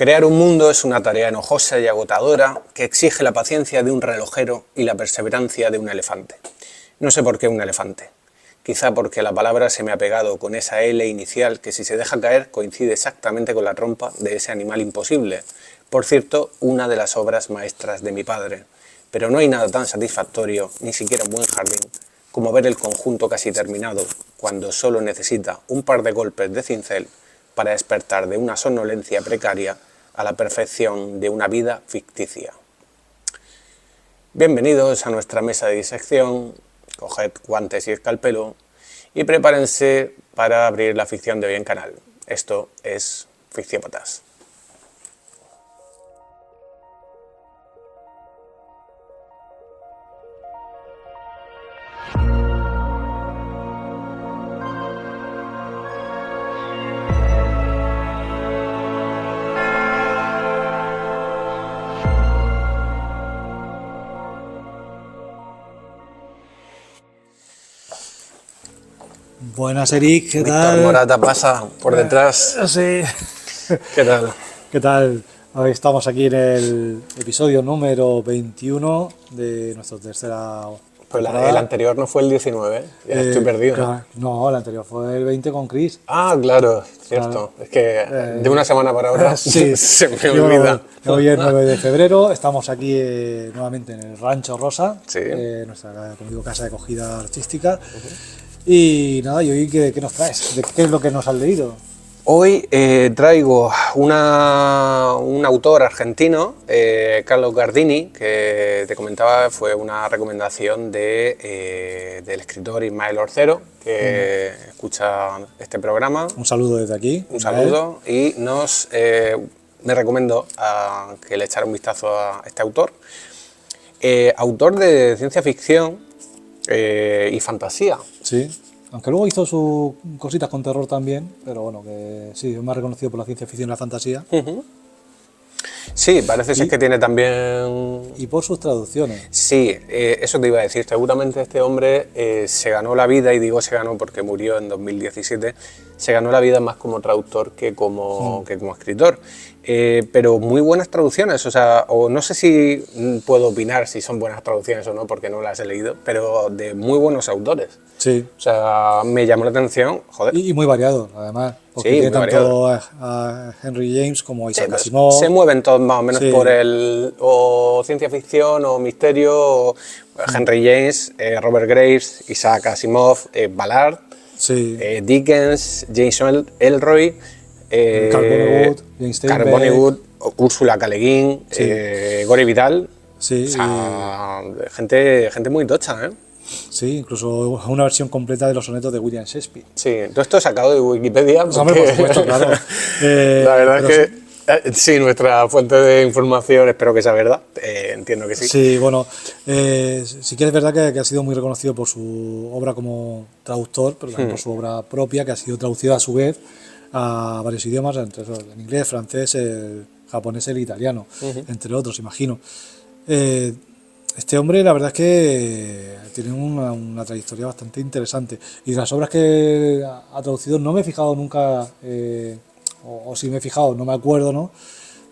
Crear un mundo es una tarea enojosa y agotadora que exige la paciencia de un relojero y la perseverancia de un elefante. No sé por qué un elefante. Quizá porque la palabra se me ha pegado con esa L inicial que si se deja caer coincide exactamente con la trompa de ese animal imposible. Por cierto, una de las obras maestras de mi padre. Pero no hay nada tan satisfactorio, ni siquiera un buen jardín, como ver el conjunto casi terminado, cuando solo necesita un par de golpes de cincel para despertar de una somnolencia precaria a la perfección de una vida ficticia. Bienvenidos a nuestra mesa de disección, coged guantes y escalpelo y prepárense para abrir la ficción de hoy en canal. Esto es Ficciópatas. Buenas, Eric, ¿qué Víctor tal? Morata pasa por detrás. Sí. ¿Qué tal? ¿Qué tal? Hoy estamos aquí en el episodio número 21 de nuestra tercera Pues temporada. el anterior no fue el 19, ya estoy perdido. Claro, no, el anterior fue el 20 con Chris. Ah, claro, cierto. Es que de una semana para otra Sí, se me olvida. Hoy es 9 de febrero, estamos aquí nuevamente en el Rancho Rosa, Sí. Nuestra como digo, casa de acogida artística. Y nada, ¿y hoy qué nos traes? ¿Qué es lo que nos has leído? Hoy traigo un autor argentino, Carlos Gardini, que te comentaba, fue una recomendación del escritor Ismael Orcero, que escucha este programa. Un saludo desde aquí. Un saludo y me recomendó que le echara un vistazo a este autor. Autor de ciencia ficción y fantasía. Sí, aunque luego hizo sus cositas con terror también, pero bueno, que sí, es más reconocido por la ciencia ficción y la fantasía. Sí, parece ser que tiene también... Y por sus traducciones. Sí, eso te iba a decir. Seguramente este hombre se ganó la vida, y digo se ganó porque murió en 2017, se ganó la vida más como traductor que como escritor. Pero muy buenas traducciones, o sea, o no sé si puedo opinar si son buenas traducciones o no, porque no las he leído, pero de muy buenos autores. Sí. O sea, me llamó la atención, joder. Y muy variados, además. Porque Sí, tiene muy tanto a Henry James como a Isaac Asimov. Se mueven todos más o menos Sí. por el o ciencia ficción o misterio, o Henry James, Robert Graves, Isaac Asimov, Ballard, Sí. Dickens, James Ellroy, Carl Vonnegut, James Carl Steinbeck. Vonnegut, Úrsula K. Le Guin, Sí. Gore Vidal. Sí, O sea, gente muy tocha, ¿eh? Sí, incluso una versión completa de los sonetos de William Shakespeare. Sí, todo esto sacado de Wikipedia. Pues, hombre, por supuesto, claro. La verdad es que sí, nuestra fuente de información, espero que sea verdad, entiendo que sí. Sí, bueno, sí que es verdad que ha sido muy reconocido por su obra como traductor, pero también por su obra propia, que ha sido traducida a su vez a varios idiomas, entre esos, el inglés, francés, el japonés, el italiano, entre otros, imagino. Este hombre, la verdad es que tiene una trayectoria bastante interesante. Y de las obras que ha traducido no me he fijado nunca, o si me he fijado, no me acuerdo, ¿no?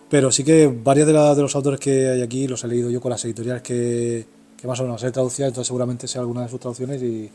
Pero sí que varios de los autores que hay aquí los he leído yo con las editoriales que más o menos he traducido, entonces seguramente sea alguna de sus traducciones. Y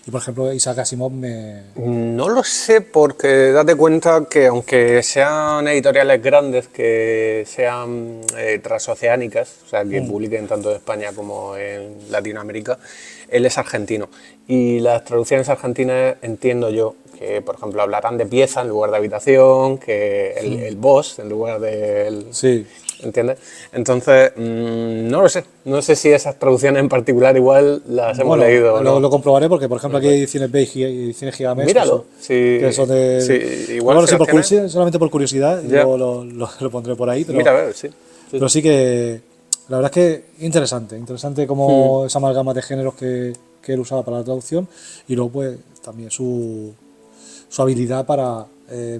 por ejemplo, Isaac Asimov No lo sé, porque date cuenta que aunque sean editoriales grandes, que sean transoceánicas, o sea, que publiquen tanto en España como en Latinoamérica, él es argentino. Y las traducciones argentinas entiendo yo que, por ejemplo, hablarán de pieza en lugar de habitación, que el boss en lugar del... Sí. ¿Entiendes? Entonces, no lo sé. No sé si esas traducciones en particular igual las hemos leído o no. Lo comprobaré porque, por ejemplo, aquí hay ediciones B y ediciones Gigamesh. Míralo. Que son de... Sí, igual bueno, si solamente por curiosidad, Ya. yo lo pondré por ahí. Pero, Mira, a ver, sí. pero sí que, la verdad es que interesante como esa amalgama de géneros que él usaba para la traducción, y luego pues también su habilidad para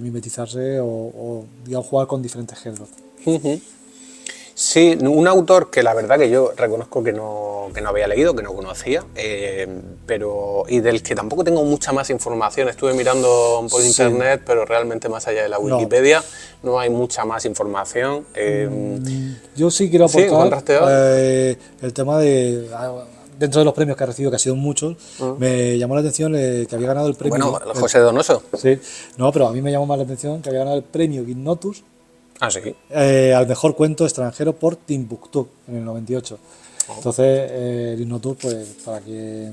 mimetizarse o digamos, jugar con diferentes géneros. Sí, un autor que la verdad que yo reconozco que no había leído, que no conocía, y del que tampoco tengo mucha más información. Estuve mirando por internet, pero realmente más allá de la Wikipedia no hay mucha más información. Yo sí quiero ¿Sí? aportar ¿Encontraste algo? el tema de... Dentro de los premios que ha recibido, que ha sido muchos, me llamó la atención que había ganado el premio... Bueno, José Donoso. Sí, no, pero a mí me llamó más la atención que había ganado el premio Gignotus Ah, sí. al mejor cuento extranjero por Timbuktu en el 98. Entonces, el Gignotus, pues para quien,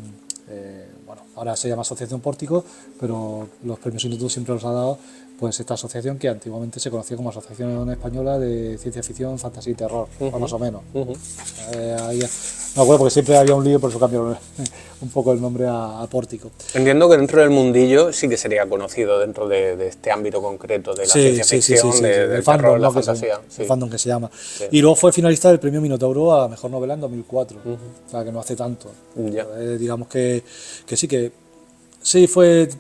bueno, ahora se llama Asociación Pórtico, pero los premios Gignotus siempre los ha dado pues esta asociación que antiguamente se conocía como Asociación Española de Ciencia Ficción, Fantasía y Terror, más o menos. Ahí, me acuerdo porque siempre había un lío, por eso cambiaron un poco el nombre a Pórtico. Entiendo que dentro del mundillo sí que sería conocido dentro de este ámbito concreto de la ciencia ficción, del terror, la fantasía. El fandom que se llama. Sí. Y luego fue finalista del premio Minotauro a Mejor Novela en 2004, o sea que no hace tanto. Digamos que sí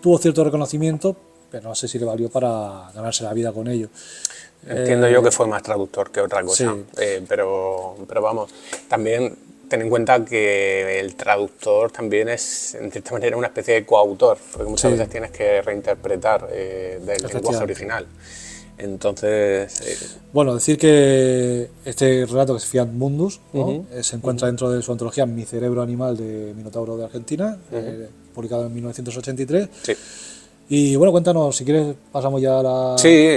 tuvo cierto reconocimiento, pero no sé si le valió para ganarse la vida con ello. Entiendo yo que fue más traductor que otra cosa, sí. Pero vamos, también ten en cuenta que el traductor también es, en cierta manera, una especie de coautor, porque muchas veces tienes que reinterpretar del lenguaje original. Entonces... Bueno, decir que este relato, que es Fiat Mundus, ¿no? Se encuentra dentro de su antología Mi cerebro animal de Minotauro de Argentina, publicado en 1983. Sí. Y bueno, cuéntanos, si quieres pasamos ya a la... Sí,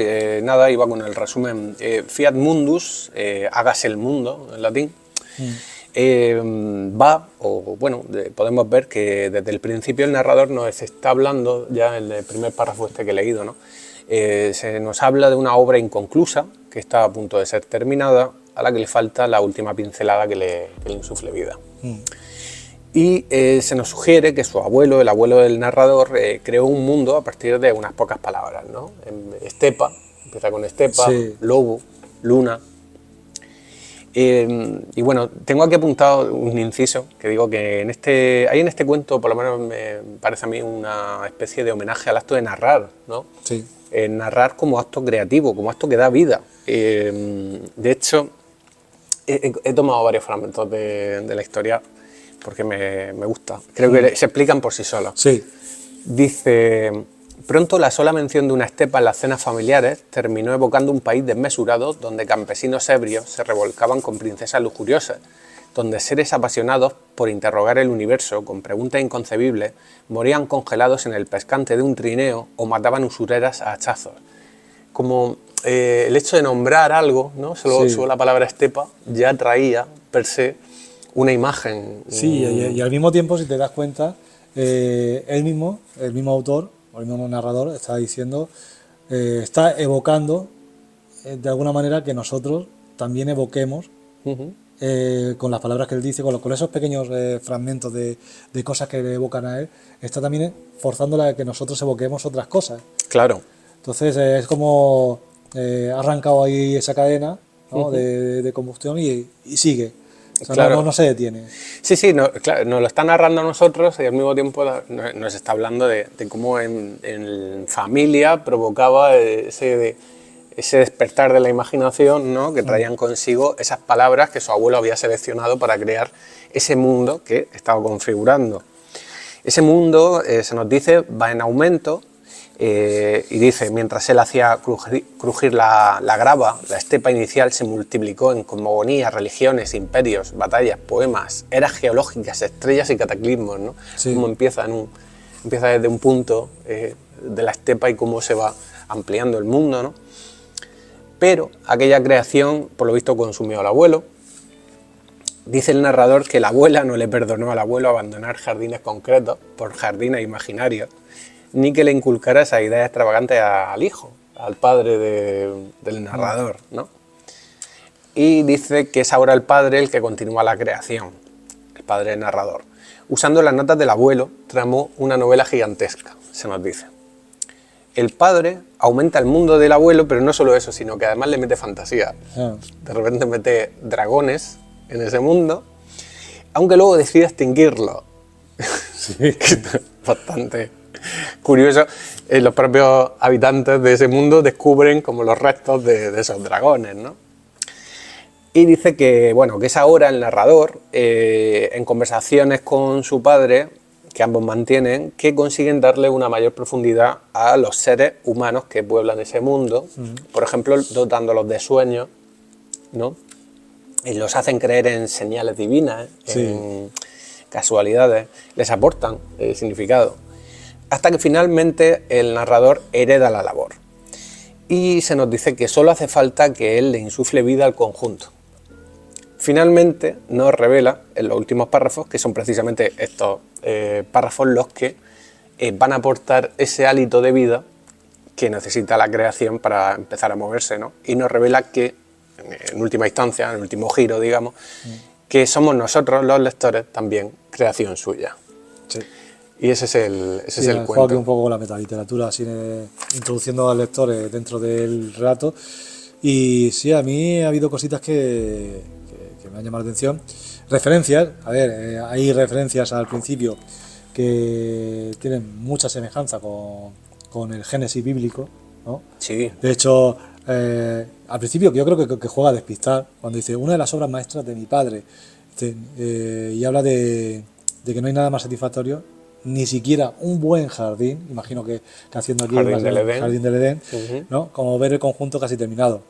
nada, iba con el resumen. Fiat Mundus, hágase el mundo, en latín, podemos ver que desde el principio el narrador nos está hablando, ya en el primer párrafo que he leído, ¿no? Se nos habla de una obra inconclusa, que está a punto de ser terminada, a la que le falta la última pincelada que le insufle vida. Y se nos sugiere que su abuelo, el abuelo del narrador, creó un mundo a partir de unas pocas palabras, ¿no? Estepa, empieza con estepa, lobo, luna. Y bueno, tengo aquí apuntado un inciso que digo que hay en este cuento, por lo menos me parece a mí, una especie de homenaje al acto de narrar, ¿no? Sí. Narrar como acto creativo, como acto que da vida. De hecho, he tomado varios fragmentos de la historia porque me gusta. Creo que se explican por sí solos. Sí. Dice: pronto la sola mención de una estepa en las cenas familiares terminó evocando un país desmesurado donde campesinos ebrios se revolcaban con princesas lujuriosas, donde seres apasionados por interrogar el universo con preguntas inconcebibles morían congelados en el pescante de un trineo o mataban usureras a hachazos. Como el hecho de nombrar algo, ¿no? Solo la palabra estepa ya traía per se una imagen. Sí, y al mismo tiempo, si te das cuenta, el mismo autor, o el mismo narrador, está diciendo, está evocando de alguna manera que nosotros también evoquemos con las palabras que él dice, con esos pequeños fragmentos de cosas que le evocan a él, está también forzándola a que nosotros evoquemos otras cosas. Claro. Entonces es como ha arrancado ahí esa cadena, ¿no? de combustión y sigue. O sea, claro. no se detiene. Sí, claro, nos lo está narrando a nosotros y al mismo tiempo nos está hablando de cómo en familia provocaba ese despertar de la imaginación, ¿no? Que traían consigo esas palabras que su abuelo había seleccionado para crear ese mundo que estaba configurando. Ese mundo, se nos dice, va en aumento. Y dice, mientras él hacía crujir la grava, la estepa inicial se multiplicó en cosmogonías, religiones, imperios, batallas, poemas, eras geológicas, estrellas y cataclismos, ¿no? Sí. Cómo empieza desde un punto de la estepa y cómo se va ampliando el mundo, ¿no? Pero aquella creación, por lo visto, consumió al abuelo. Dice el narrador que la abuela no le perdonó al abuelo abandonar jardines concretos por jardines imaginarios, ni que le inculcara esa idea extravagante al hijo, al padre del narrador, ¿no? Y dice que es ahora el padre el que continúa la creación, el padre del narrador. Usando las notas del abuelo, tramó una novela gigantesca, se nos dice. El padre aumenta el mundo del abuelo, pero no solo eso, sino que además le mete fantasía. De repente mete dragones en ese mundo, aunque luego decide extinguirlo. Sí. Bastante curioso. Los propios habitantes de ese mundo descubren como los restos de esos dragones, ¿no? Y dice que, bueno, que es ahora el narrador, en conversaciones con su padre, que ambos mantienen, que consiguen darle una mayor profundidad a los seres humanos que pueblan ese mundo, por ejemplo, dotándolos de sueños, ¿no? Y los hacen creer en señales divinas, Sí. en casualidades, les aportan significado. Hasta que finalmente el narrador hereda la labor. Y se nos dice que solo hace falta que él le insufle vida al conjunto. Finalmente nos revela en los últimos párrafos, que son precisamente estos párrafos los que van a aportar ese hálito de vida que necesita la creación para empezar a moverse, ¿no? Y nos revela que, en última instancia, en el último giro, digamos, que somos nosotros, los lectores, también creación suya. Sí. Y ese es el Juega aquí cuento. un poco con la metaliteratura, así, introduciendo al lector dentro del relato. Y sí, a mí ha habido cositas que me han llamado la atención. Referencias, a ver, hay referencias al principio que tienen mucha semejanza con el Génesis bíblico, ¿no? Sí, De hecho, al principio yo creo que juega a despistar, cuando dice una de las obras maestras de mi padre, y habla de que no hay nada más satisfactorio, ni siquiera un buen jardín, imagino que haciendo aquí Jardín del Edén. Jardín del Edén, Ujú. ¿no? Como ver el conjunto casi terminado.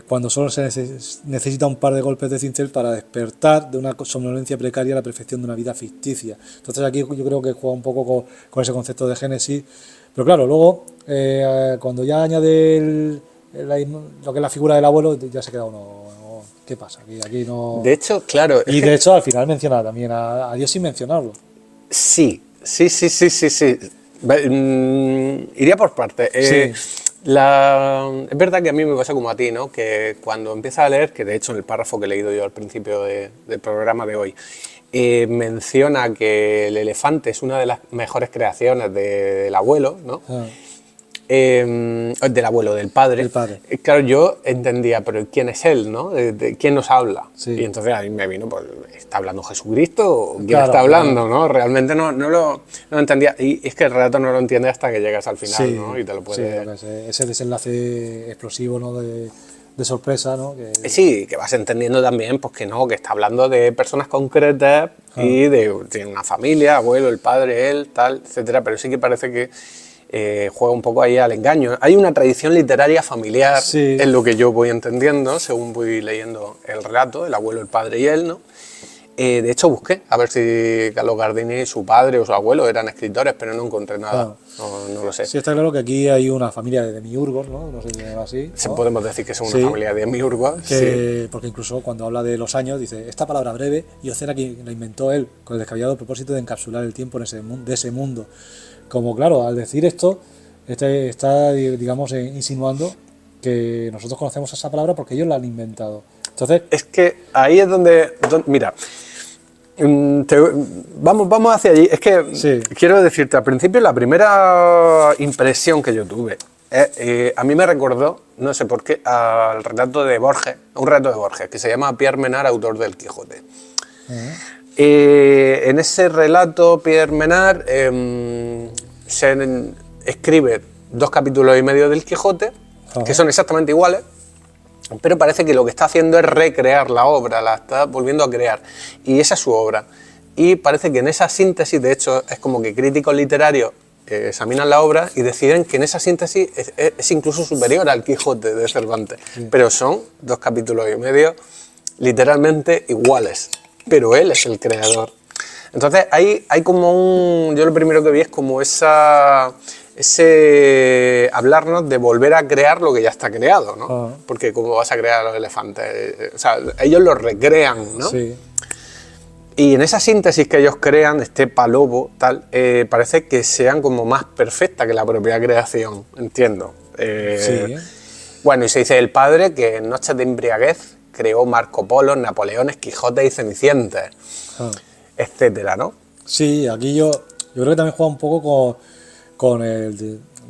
Cuando solo se necesita un par de golpes de cincel para despertar de una somnolencia precaria a la perfección de una vida ficticia. Entonces aquí yo creo que juega un poco con ese concepto de Génesis, pero claro, luego cuando ya añade lo que es la figura del abuelo, ya se queda uno, ¿qué pasa? Aquí no... de hecho, claro, Y de hecho al final menciona también a Dios sin mencionarlo. sí. Iría por partes. Sí. Es verdad que a mí me pasa como a ti, ¿no? Que cuando empiezas a leer, que de hecho en el párrafo que he leído yo al principio del programa de hoy, menciona que el elefante es una de las mejores creaciones del abuelo, ¿no? Ah, Del abuelo, del padre. Del padre. Claro, yo entendía, pero ¿quién es él, no? ¿De quién nos habla? Sí. Y entonces a mí me vino, pues, ¿está hablando Jesucristo o quién Claro, está hablando, claro. no? Realmente no lo entendía. Y es que el relato no lo entiendes hasta que llegas al final, sí, ¿no? Y te lo sí, puedes... lo que ese desenlace explosivo, ¿no? de sorpresa, ¿no? Sí, que vas entendiendo también pues que no, que está hablando de personas concretas y tiene una familia, abuelo, el padre, él, tal, etcétera, pero sí que parece que juega un poco ahí al engaño. Hay una tradición literaria familiar, Sí. en lo que yo voy entendiendo, según voy leyendo el relato, el abuelo, el padre y él, ¿no? De hecho busqué a ver si Carlo Gardini, su padre o su abuelo eran escritores, pero no encontré nada, no lo sé. Sí, está claro que aquí hay una familia de demiurgos, ¿no? No sé si se llama así, Sí, ¿no? podemos decir que son una Sí. familia de demiurgos. Sí. Porque incluso cuando habla de los años dice, esta palabra breve, Iocera que la inventó él con el descabellado propósito de encapsular el tiempo en de ese mundo. Como claro, al decir esto, está digamos insinuando que nosotros conocemos esa palabra porque ellos la han inventado. Entonces, Es que ahí es donde mira, vamos hacia allí. Es que Sí. quiero decirte, al principio la primera impresión que yo tuve, a mí me recordó, no sé por qué, al relato de Borges, un relato de Borges, que se llama Pierre Menard, autor del Quijote. En ese relato, Pierre Menard se escribe 2 capítulos y medio del Quijote, que son exactamente iguales, pero parece que lo que está haciendo es recrear la obra, la está volviendo a crear, y esa es su obra. Y parece que en esa síntesis, de hecho, es como que críticos literarios examinan la obra y deciden que en esa síntesis es incluso superior al Quijote de Cervantes, pero son 2 capítulos y medio literalmente iguales, pero él es el creador. Entonces hay como yo lo primero que vi es como ese hablarnos de volver a crear lo que ya está creado, ¿no? Porque cómo vas a crear a los elefantes, o sea, ellos los recrean, ¿no? sí. Y en esa síntesis que ellos crean, este palobo, tal, parece que sean como más perfecta que la propia creación, entiendo. Sí. Bueno, y se dice el padre que en Noches de embriaguez creó Marco Polo, Napoleones, Quijote y Cenicientes, etcétera, ¿no? Sí, aquí yo creo que también juega un poco con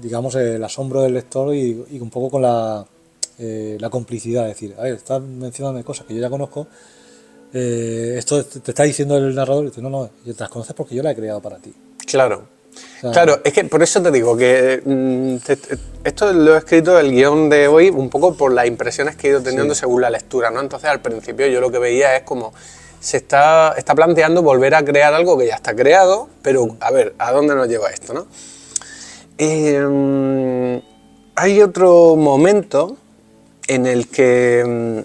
digamos, el asombro del lector y un poco con la complicidad. Es decir, a ver, estás mencionando cosas que yo ya conozco, esto te está diciendo el narrador, y dice, no, yo te las conoces porque yo la he creado para ti. Claro. O sea, Claro, es que por eso te digo que esto lo he escrito el guión de hoy un poco por las impresiones que he ido teniendo Sí. según la lectura, ¿no? Entonces al principio yo lo que veía es como se está planteando volver a crear algo que ya está creado, pero a ver, ¿a dónde nos lleva esto, no? Hay otro momento en el que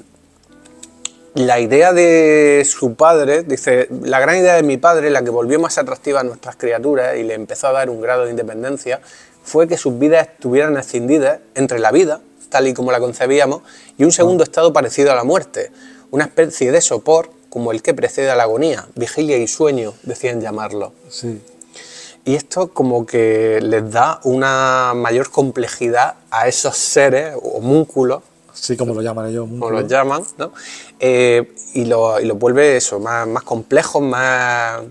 la idea de su padre, dice, la gran idea de mi padre, la que volvió más atractiva a nuestras criaturas y le empezó a dar un grado de independencia, fue que sus vidas estuvieran escindidas entre la vida, tal y como la concebíamos, y un segundo estado parecido a la muerte, una especie de sopor como el que precede a la agonía, vigilia y sueño, decían llamarlo. sí. Y esto como que les da una mayor complejidad a esos seres, homúnculos, Sí, como lo llaman ellos. como los llaman, ¿no? Y lo vuelve eso, más complejos, más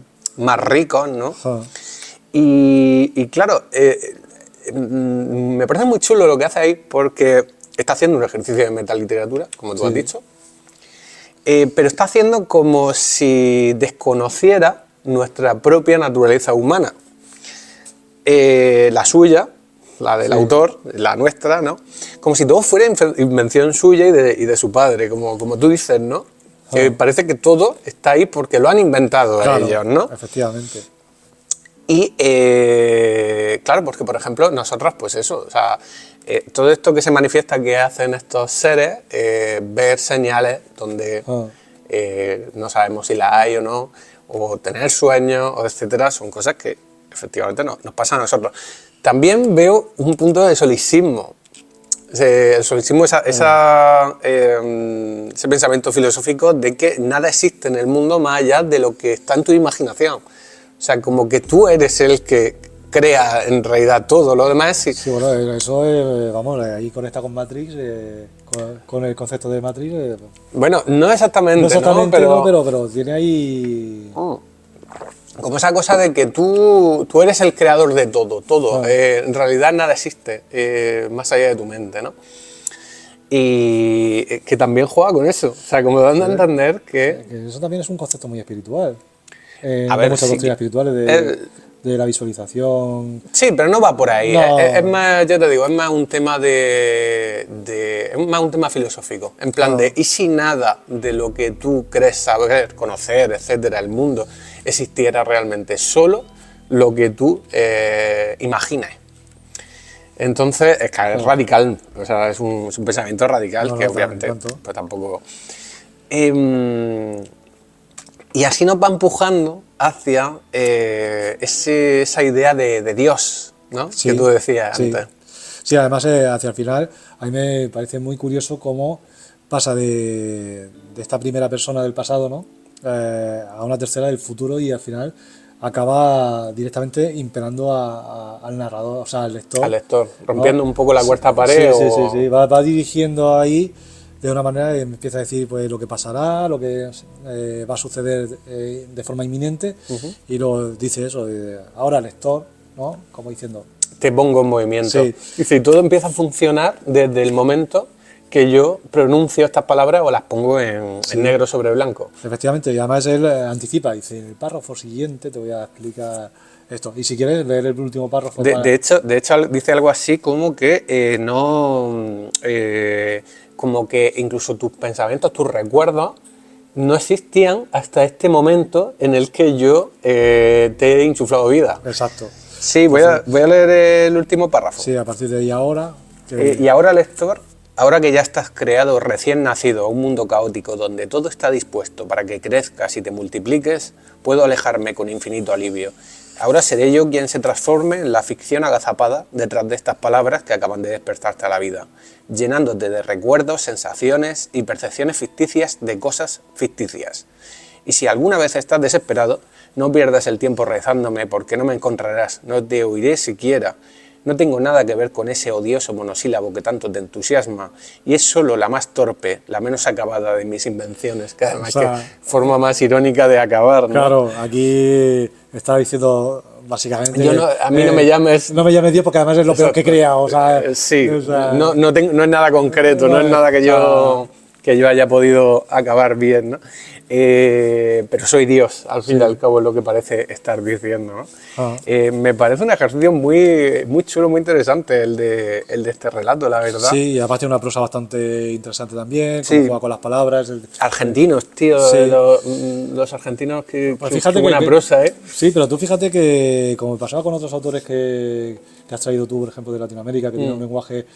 ricos, ¿no? Ah, Y claro, me parece muy chulo lo que hace ahí porque está haciendo un ejercicio de metaliteratura, como tú has dicho, pero está haciendo como si desconociera nuestra propia naturaleza humana. La suya, la del autor, la nuestra, ¿no? Como si todo fuera invención suya y de su padre, como tú dices, ¿no? Que parece que todo está ahí porque lo han inventado claro, ellos, ¿no? efectivamente. Y claro, porque por ejemplo nosotros, pues eso, o sea, todo esto que se manifiesta que hacen estos seres, ver señales donde no sabemos si las hay o no, o tener sueños, o etcétera, son cosas que efectivamente nos pasan a nosotros. También veo un punto de solipsismo. El solipsismo es ese pensamiento filosófico de que nada existe en el mundo más allá de lo que está en tu imaginación. O sea, como que tú eres el que crea en realidad todo, lo demás es... Sí, bueno, eso es, vamos, ahí conecta con Matrix, con el concepto de Matrix. Bueno, no exactamente, No exactamente, ¿no? no, pero tiene ahí... Como esa cosa de que tú eres el creador de todo. En realidad nada existe más allá de tu mente, ¿no? Y que también juega con eso. O sea, como dando a entender que... Que eso también es un concepto muy espiritual. A ver, muchas sí, doctrinas espirituales de la visualización. Sí, pero no va por ahí. No. Es más, ya te digo, es más un tema es más un tema filosófico. En plan de, ¿y si nada de lo que tú crees saber, conocer, etcétera, el mundo, existiera realmente? Solo lo que tú imaginas. Entonces, es que es radical, o sea, es un pensamiento radical que obviamente pues tampoco... y así nos va empujando hacia esa idea de Dios, ¿no? Sí, que tú decías antes. Sí, además hacia el final a mí me parece muy curioso cómo pasa de esta primera persona del pasado, ¿no? A una tercera del futuro y al final acaba directamente imperando al narrador, o sea, al lector. Al lector, rompiendo ¿no? un poco la cuarta pared. Sí. Va dirigiendo ahí de una manera que empieza a decir pues lo que pasará, lo que va a suceder de forma inminente y lo dice eso, ahora lector, ¿no? Como diciendo... Te pongo en movimiento. Sí. Dice, y todo empieza a funcionar desde el momento que yo pronuncio estas palabras o las pongo en negro sobre blanco. Efectivamente, y además él anticipa, dice, en el párrafo siguiente te voy a explicar esto. Y si quieres leer el último párrafo... De hecho, dice algo así como que como que incluso tus pensamientos, tus recuerdos, no existían hasta este momento en el que yo te he insuflado vida. Exacto. Sí, voy a leer el último párrafo. Sí, a partir de ahí ahora... Y ahora, lector, ahora que ya estás creado recién nacido a un mundo caótico donde todo está dispuesto para que crezcas y te multipliques, puedo alejarme con infinito alivio. Ahora seré yo quien se transforme en la ficción agazapada detrás de estas palabras que acaban de despertarte a la vida, llenándote de recuerdos, sensaciones y percepciones ficticias de cosas ficticias. Y si alguna vez estás desesperado, no pierdas el tiempo rezándome porque no me encontrarás, no te oiré siquiera. No tengo nada que ver con ese odioso monosílabo que tanto te entusiasma y es solo la más torpe, la menos acabada de mis invenciones, que además que forma más irónica de acabar, ¿no? Claro, aquí está diciendo básicamente... a mí no me llames... No me llames Dios porque además es lo peor que he creado, o sea... Sí, o sea, no es nada concreto, no es nada que que yo haya podido acabar bien, ¿no? Pero soy Dios, al fin y al cabo es lo que parece estar diciendo, ¿no? Me parece un ejercicio muy chulo, muy interesante el de este relato, la verdad. Sí, y aparte una prosa bastante interesante también, Sí. cómo juega con las palabras. Argentinos, tío, Sí. los argentinos que Pues qué fíjate buena prosa, ¿eh? Sí, pero tú fíjate que, como pasaba con otros autores que has traído tú, por ejemplo, de Latinoamérica, que tienen un lenguaje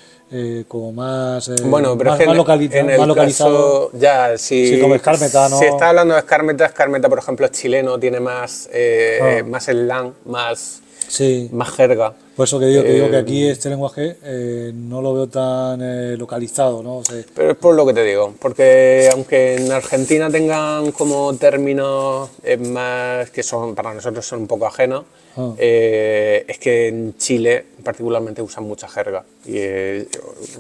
como más, Bueno, pero más, es que más en el más localizado. caso, ya, si, Sí, como Skármeta, ¿no? si está hablando de Skármeta, por ejemplo, es chileno, tiene más, más slang, Sí, más jerga. por eso que digo que Eh, aquí este lenguaje no lo veo tan localizado, ¿no? O sea, Pero es por lo que te digo, porque aunque en Argentina tengan como términos más que son para nosotros son un poco ajenos, es que en Chile particularmente usan mucha jerga y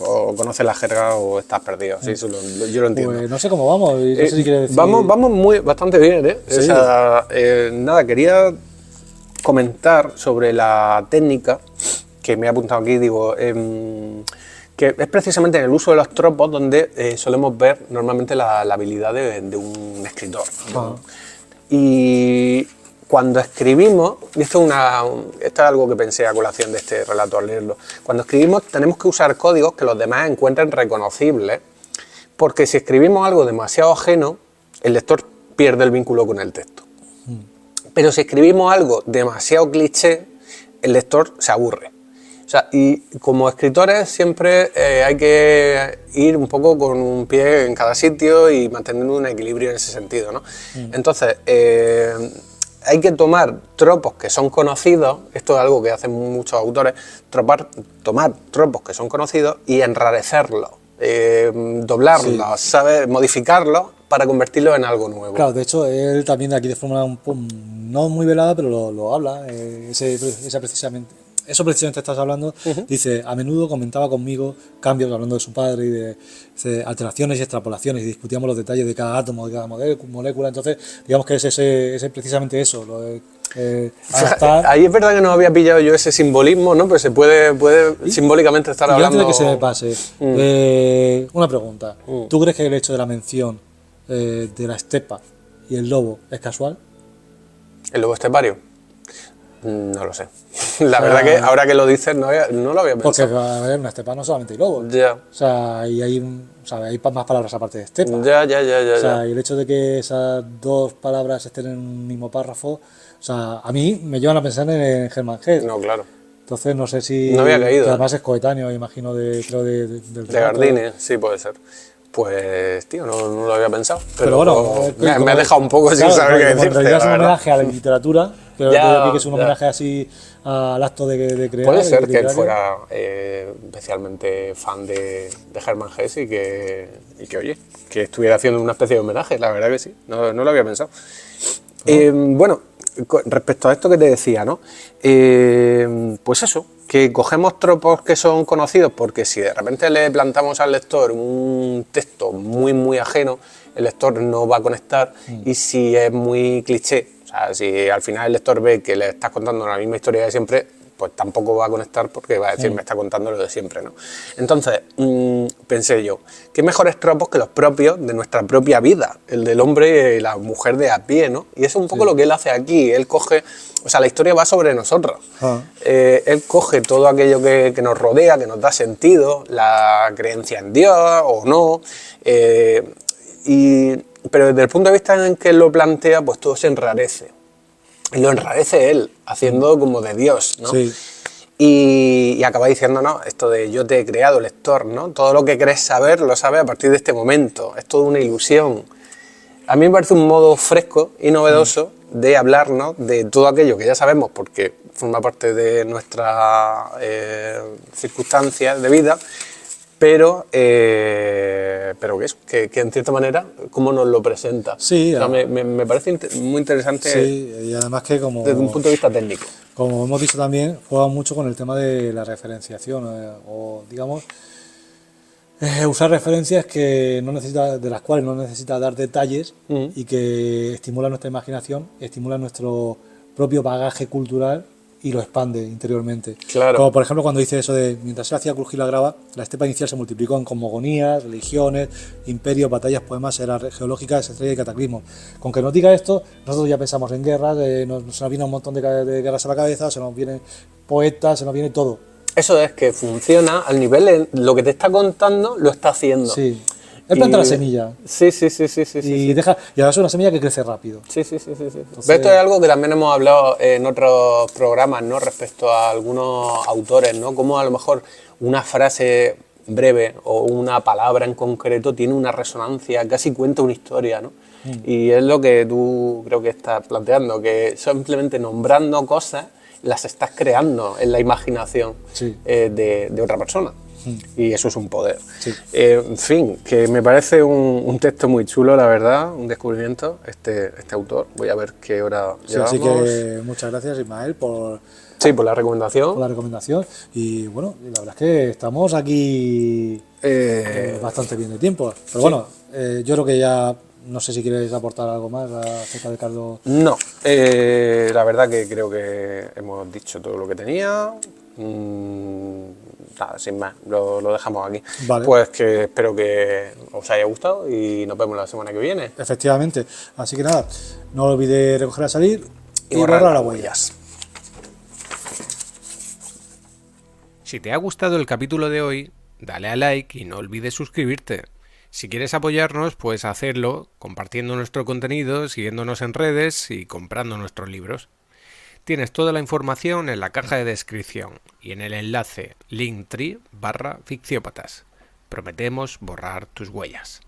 o conoces la jerga o estás perdido, sí, eso yo lo entiendo. pues no sé cómo vamos, y no sé si quieres decir... Vamos bastante bien, ¿eh? Sí. O sea, nada, quería comentar sobre la técnica que me he apuntado aquí, digo, que es precisamente en el uso de los tropos donde solemos ver normalmente la habilidad de un escritor. Y cuando escribimos, y esto es algo que pensé a colación de este relato al leerlo, cuando escribimos tenemos que usar códigos que los demás encuentren reconocibles, porque si escribimos algo demasiado ajeno, el lector pierde el vínculo con el texto. Pero si escribimos algo demasiado cliché, el lector se aburre. O sea, y como escritores siempre hay que ir un poco con un pie en cada sitio y manteniendo un equilibrio en ese sentido, ¿no? Entonces, hay que tomar tropos que son conocidos, esto es algo que hacen muchos autores, tomar tropos que son conocidos y enrarecerlos, doblarlos, ¿sabes? Modificarlos para convertirlos en algo nuevo. Claro, de hecho, él también aquí de forma no muy velada, pero lo habla, eso precisamente estás hablando, dice, a menudo comentaba conmigo cambios, hablando de su padre, y de alteraciones y extrapolaciones, y discutíamos los detalles de cada átomo, de cada molécula, entonces, digamos que es precisamente eso, lo de adaptar. Ahí es verdad que no había pillado yo ese simbolismo, ¿no? Pero se puede simbólicamente estar Y hablando... antes de que se me pase, una pregunta, ¿tú crees que el hecho de la mención de la estepa y el lobo es casual? ¿El lobo estepario? No lo sé. La verdad que ahora que lo dices no lo había Porque pensado. a ver, una estepa no solamente hay lobos. Ya. O sea, y hay, hay más palabras aparte de estepa. Ya. O sea, y el hecho de que esas dos palabras estén en un mismo párrafo, o sea, a mí me llevan a pensar en Hermann Hesse. No, claro. Entonces no sé si... No había caído. Que además es coetáneo, imagino, creo del De relato. Gardini, sí puede ser. Pues, tío, no lo había pensado. Pero bueno, me ha dejado un poco sin saber qué decirte. En realidad es un la verdad. homenaje a la literatura, creo que es un homenaje así al acto de crear. Puede ser que él literario. fuera especialmente fan de Hermann Hesse y que, oye, que estuviera haciendo una especie de homenaje, la verdad que sí, no lo había pensado. Bueno, respecto a esto que te decía, ¿no? Pues eso, que cogemos tropos que son conocidos, porque si de repente le plantamos al lector un texto muy ajeno, el lector no va a conectar, y si es muy cliché, o sea, si al final el lector ve que le estás contando la misma historia de siempre, pues tampoco va a conectar porque va a decir, me está contando lo de siempre, ¿no? Entonces, pensé yo, ¿qué mejores tropos que los propios de nuestra propia vida? El del hombre y la mujer de a pie, ¿no? Y eso es un poco lo que él hace aquí. Él coge, o sea, la historia va sobre nosotros. Él coge todo aquello que nos rodea, que nos da sentido, la creencia en Dios o no, pero desde el punto de vista en que él lo plantea, pues todo se enrarece. Y lo enrarece él, haciendo como de Dios, ¿no? Sí. Y acaba diciendo, no, esto de yo te he creado, lector, ¿no? Todo lo que crees saber, lo sabes a partir de este momento. Es toda una ilusión. A mí me parece un modo fresco y novedoso de hablarnos de todo aquello que ya sabemos, porque forma parte de nuestras circunstancias de vida, pero que en cierta manera, ¿cómo nos lo presenta? Sí, o sea, me parece muy interesante. Sí, y además que como... Desde un punto de vista técnico. Como hemos visto también, juega mucho con el tema de la referenciación, o digamos, usar referencias que no necesita, de las cuales no necesita dar detalles y que estimulan nuestra imaginación, estimulan nuestro propio bagaje cultural y lo expande interiormente. Claro. Como por ejemplo cuando dice eso de, mientras se hacía crujir la grava, la estepa inicial se multiplicó en cosmogonías, religiones, imperios, batallas, poemas, eras geológicas, estrellas y cataclismos. Con que nos diga esto, nosotros ya pensamos en guerras, se nos viene un montón de guerras a la cabeza, se nos vienen poetas, se nos viene todo. Eso es que funciona al nivel, lo que te está contando lo está haciendo. Sí. Él planta la semilla. Sí. Y ahora es una semilla que crece rápido. Sí. Esto es algo que también hemos hablado en otros programas, ¿no? Respecto a algunos autores, ¿no? Como a lo mejor una frase breve o una palabra en concreto tiene una resonancia, casi cuenta una historia, ¿no? Y es lo que tú creo que estás planteando, que simplemente nombrando cosas las estás creando en la imaginación de otra persona. Y eso es un poder. Sí. En fin, que me parece un texto muy chulo, la verdad, un descubrimiento, este autor. Voy a ver qué hora llevamos. Así que muchas gracias, Ismael, por la recomendación. por la recomendación. Y bueno, la verdad es que estamos aquí bastante bien de tiempo. Pero bueno, yo creo que ya, no sé si quieres aportar algo más acerca de Carlos. No, la verdad que creo que hemos dicho todo lo que tenía. Nada, sin más, lo dejamos aquí. Vale. Pues que espero que os haya gustado y nos vemos la semana que viene. Efectivamente. Así que nada, no olvides recoger a salir y borrar las huellas. Si te ha gustado el capítulo de hoy, dale a like y no olvides suscribirte. Si quieres apoyarnos, puedes hacerlo compartiendo nuestro contenido, siguiéndonos en redes y comprando nuestros libros. Tienes toda la información en la caja de descripción y en el enlace linktree/ficciópatas. Prometemos borrar tus huellas.